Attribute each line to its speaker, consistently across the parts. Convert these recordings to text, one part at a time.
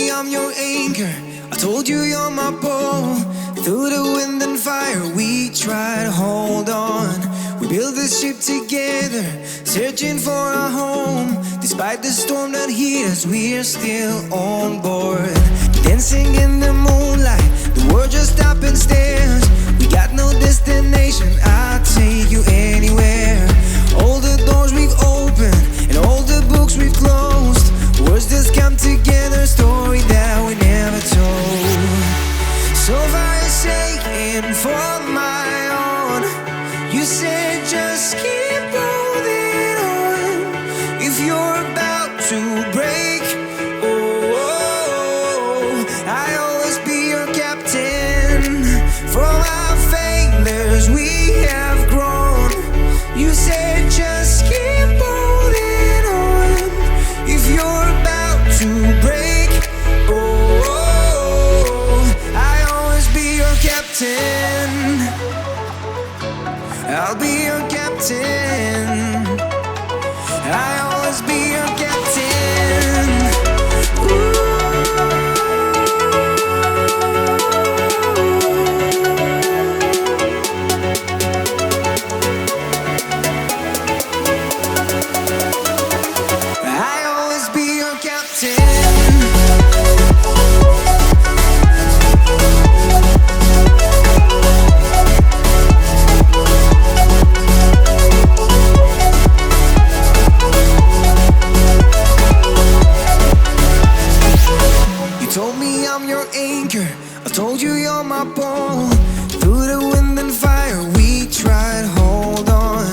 Speaker 1: me I'm your anchor. I told you you're my pole. Through the wind and fire we try to hold on. We built this ship together, searching for a home. Despite the storm that hit us, we're still on board. Dancing in the moonlight, the world just stopped and stares. We got no destination, I'll take you anywhere. All the doors we've opened and all the books we've closed. Words just come together, story that we never told. So far you're shaking for my own. You said just keep holding on. If you're about to break, oh, I'll always be your captain. From our failures we have grown. You said just keep holding on. If you're about to break, oh, I'll always be your captain. I'll be your captain. I'll always be your captain. I'll always be your captain. Told me I'm your anchor. I told you you're my pole. Through the wind and fire we tried to hold on.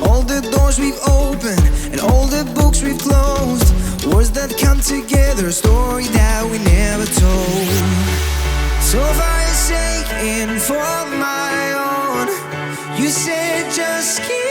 Speaker 1: All the doors we've opened and all the books we've closed. Words that come together, a story that we never told. So far you're shaking for my own. You said just keep